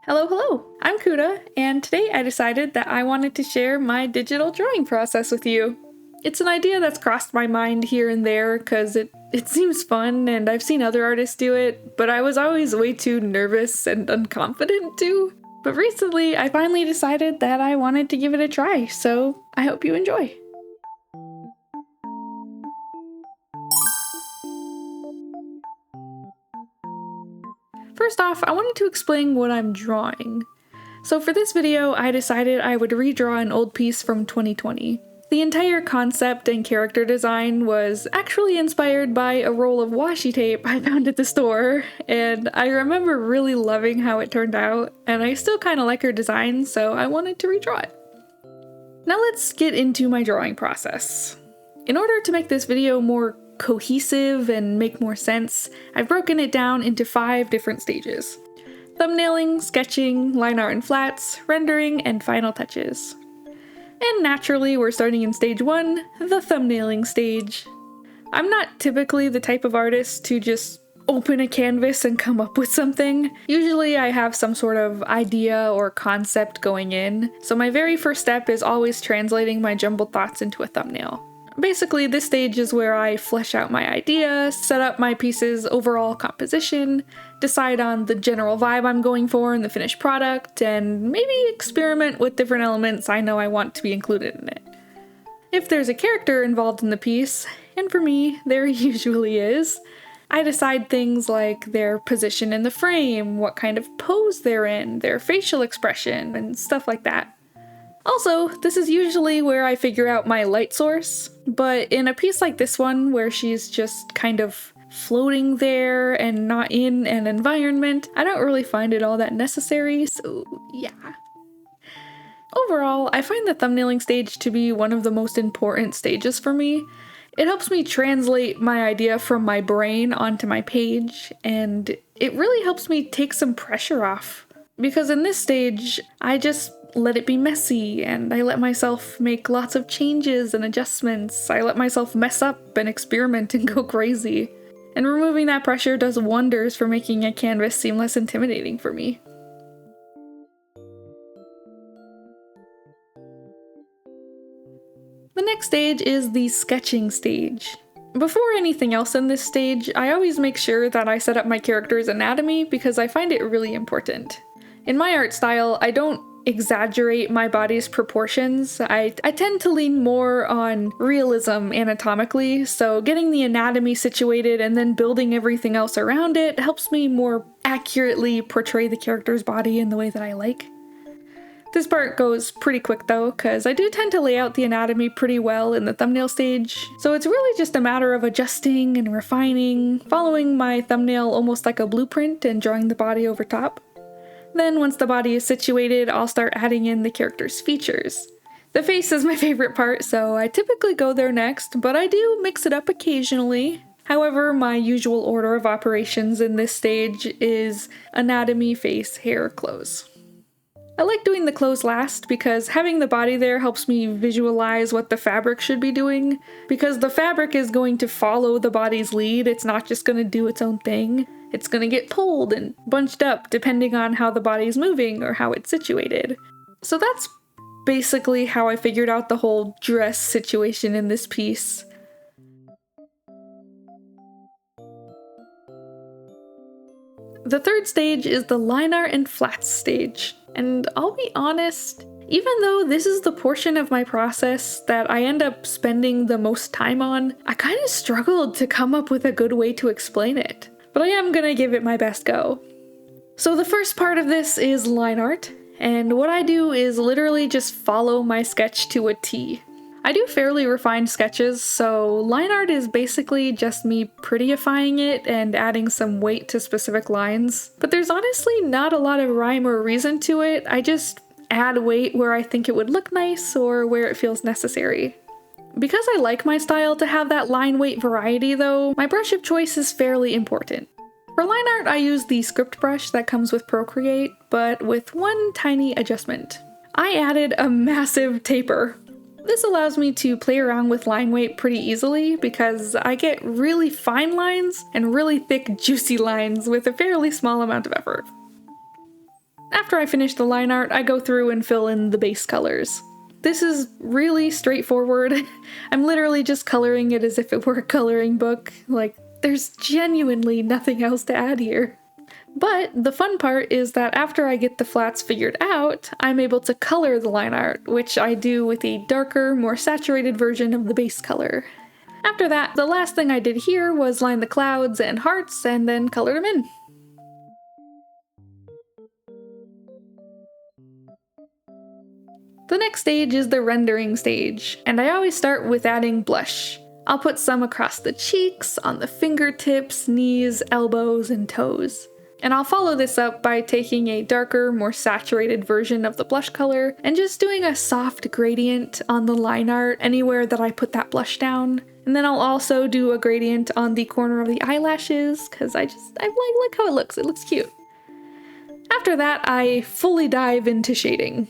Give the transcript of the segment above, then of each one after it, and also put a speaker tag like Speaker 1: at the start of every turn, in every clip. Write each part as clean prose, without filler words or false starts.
Speaker 1: Hello, hello! I'm Kuda, and today I decided that I wanted to share my digital drawing process with you. It's an idea that's crossed my mind here and there because it seems fun and I've seen other artists do it, but I was always way too nervous and unconfident to. But recently I finally decided that I wanted to give it a try, so I hope you enjoy. First off, I wanted to explain what I'm drawing. So for this video, I decided I would redraw an old piece from 2020. The entire concept and character design was actually inspired by a roll of washi tape I found at the store, and I remember really loving how it turned out, and I still kind of like her design, so I wanted to redraw it. Now let's get into my drawing process. In order to make this video more cohesive and make more sense, I've broken it down into 5 different stages: thumbnailing, sketching, line art and flats, rendering, and final touches. And naturally, we're starting in stage 1, the thumbnailing stage. I'm not typically the type of artist to just open a canvas and come up with something. Usually I have some sort of idea or concept going in, so my very first step is always translating my jumbled thoughts into a thumbnail. Basically, this stage is where I flesh out my idea, set up my piece's overall composition, decide on the general vibe I'm going for in the finished product, and maybe experiment with different elements I know I want to be included in it. If there's a character involved in the piece, and for me, there usually is, I decide things like their position in the frame, what kind of pose they're in, their facial expression, and stuff like that. Also, this is usually where I figure out my light source, but in a piece like this one, where she's just kind of floating there and not in an environment, I don't really find it all that necessary, so yeah. Overall, I find the thumbnailing stage to be one of the most important stages for me. It helps me translate my idea from my brain onto my page, and it really helps me take some pressure off. Because in this stage, I just let it be messy, and I let myself make lots of changes and adjustments. I let myself mess up and experiment and go crazy. And removing that pressure does wonders for making a canvas seem less intimidating for me. The next stage is the sketching stage. Before anything else in this stage, I always make sure that I set up my character's anatomy because I find it really important. In my art style, I don't exaggerate my body's proportions. I tend to lean more on realism anatomically, so getting the anatomy situated and then building everything else around it helps me more accurately portray the character's body in the way that I like. This part goes pretty quick though, because I do tend to lay out the anatomy pretty well in the thumbnail stage, so it's really just a matter of adjusting and refining, following my thumbnail almost like a blueprint and drawing the body over top. Then once the body is situated, I'll start adding in the character's features. The face is my favorite part, so I typically go there next, but I do mix it up occasionally. However, my usual order of operations in this stage is anatomy, face, hair, clothes. I like doing the clothes last because having the body there helps me visualize what the fabric should be doing, because the fabric is going to follow the body's lead. It's not just going to do its own thing. It's going to get pulled and bunched up depending on how the body's moving or how it's situated. So that's basically how I figured out the whole dress situation in this piece. The third stage is the line art and flats stage. And I'll be honest, even though this is the portion of my process that I end up spending the most time on, I kind of struggled to come up with a good way to explain it. But I am gonna give it my best go. So the first part of this is line art, and what I do is literally just follow my sketch to a T. I do fairly refined sketches, so line art is basically just me prettyifying it and adding some weight to specific lines. But there's honestly not a lot of rhyme or reason to it. I just add weight where I think it would look nice or where it feels necessary. Because I like my style to have that line weight variety though, my brush of choice is fairly important. For line art, I use the script brush that comes with Procreate, but with one tiny adjustment. I added a massive taper. This allows me to play around with line weight pretty easily because I get really fine lines and really thick, juicy lines with a fairly small amount of effort. After I finish the line art, I go through and fill in the base colors. This is really straightforward. I'm literally just coloring it as if it were a coloring book. Like, there's genuinely nothing else to add here. But the fun part is that after I get the flats figured out, I'm able to color the line art, which I do with a darker, more saturated version of the base color. After that, the last thing I did here was line the clouds and hearts and then color them in. The next stage is the rendering stage, and I always start with adding blush. I'll put some across the cheeks, on the fingertips, knees, elbows, and toes. And I'll follow this up by taking a darker, more saturated version of the blush color and just doing a soft gradient on the line art anywhere that I put that blush down. And then I'll also do a gradient on the corner of the eyelashes because I like how it looks. It looks cute. After that, I fully dive into shading.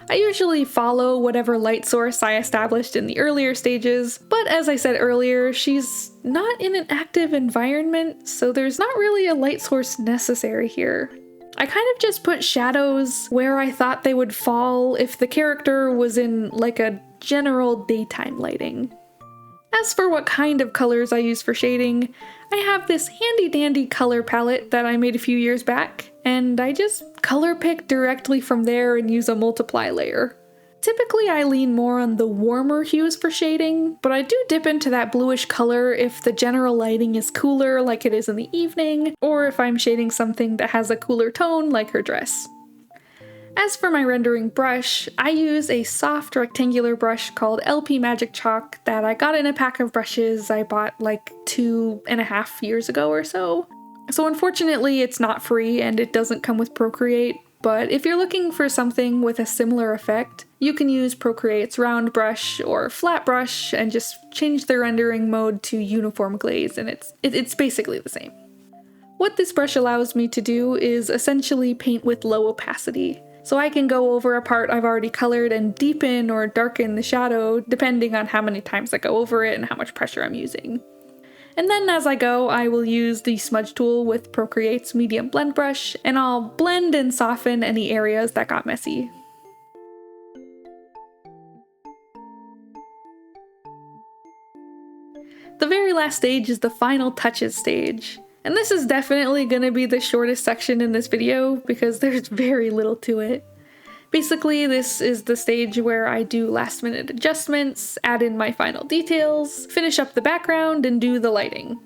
Speaker 1: I usually follow whatever light source I established in the earlier stages, but as I said earlier, she's not in an active environment, so there's not really a light source necessary here. I kind of just put shadows where I thought they would fall if the character was in like a general daytime lighting. As for what kind of colors I use for shading, I have this handy dandy color palette that I made a few years back, and I just color pick directly from there and use a multiply layer. Typically I lean more on the warmer hues for shading, but I do dip into that bluish color if the general lighting is cooler like it is in the evening, or if I'm shading something that has a cooler tone like her dress. As for my rendering brush, I use a soft rectangular brush called LP Magic Chalk that I got in a pack of brushes I bought like 2.5 years ago or so. So unfortunately it's not free and it doesn't come with Procreate, but if you're looking for something with a similar effect, you can use Procreate's round brush or flat brush and just change the rendering mode to uniform glaze, and it's basically the same. What this brush allows me to do is essentially paint with low opacity. So I can go over a part I've already colored and deepen or darken the shadow depending on how many times I go over it and how much pressure I'm using. And then as I go, I will use the smudge tool with Procreate's medium blend brush, and I'll blend and soften any areas that got messy. The very last stage is the final touches stage. And this is definitely gonna be the shortest section in this video because there's very little to it. Basically, this is the stage where I do last minute adjustments, add in my final details, finish up the background, and do the lighting.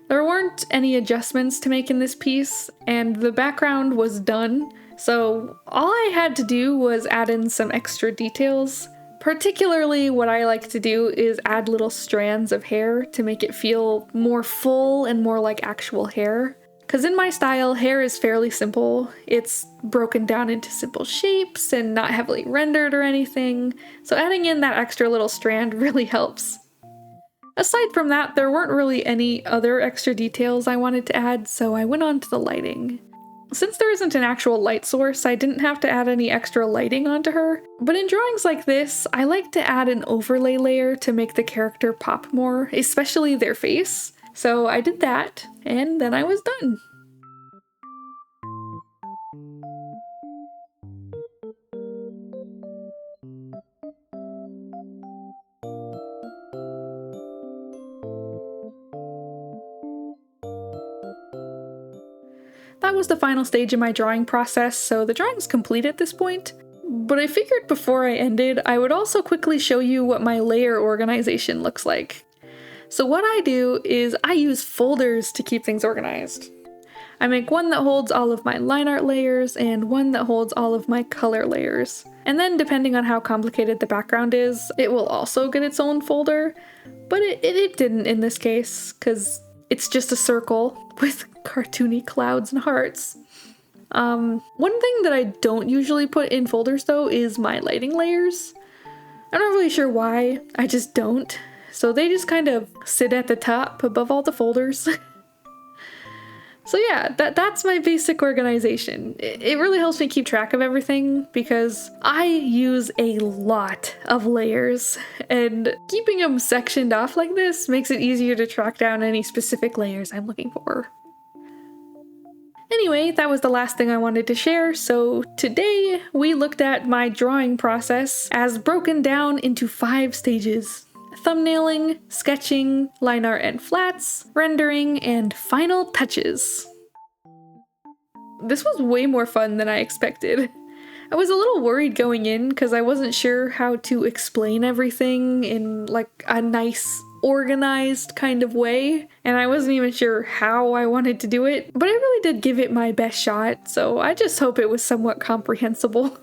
Speaker 1: There weren't any adjustments to make in this piece, and the background was done, so all I had to do was add in some extra details. Particularly what I like to do is add little strands of hair to make it feel more full and more like actual hair. Because in my style, hair is fairly simple. It's broken down into simple shapes and not heavily rendered or anything, so adding in that extra little strand really helps. Aside from that, there weren't really any other extra details I wanted to add, so I went on to the lighting. Since there isn't an actual light source, I didn't have to add any extra lighting onto her, but in drawings like this, I like to add an overlay layer to make the character pop more, especially their face. So I did that, and then I was done. That was the final stage in my drawing process, so the drawing's complete at this point. But I figured before I ended, I would also quickly show you what my layer organization looks like. So what I do is I use folders to keep things organized. I make one that holds all of my line art layers and one that holds all of my color layers. And then depending on how complicated the background is, it will also get its own folder, but it didn't in this case, because it's just a circle with cartoony clouds and hearts. One thing that I don't usually put in folders though is my lighting layers. I'm not really sure why, I just don't. So they just kind of sit at the top above all the folders. So yeah, that's my basic organization. It really helps me keep track of everything because I use a lot of layers, and keeping them sectioned off like this makes it easier to track down any specific layers I'm looking for. Anyway, that was the last thing I wanted to share, so today we looked at my drawing process as broken down into 5 stages: thumbnailing, sketching, line art and flats, rendering, and final touches. This was way more fun than I expected. I was a little worried going in because I wasn't sure how to explain everything in like a nice, organized kind of way, and I wasn't even sure how I wanted to do it, but I really did give it my best shot, so I just hope it was somewhat comprehensible.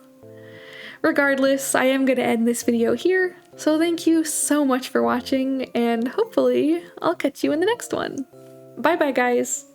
Speaker 1: Regardless, I am going to end this video here, so thank you so much for watching, and hopefully I'll catch you in the next one. Bye bye, guys!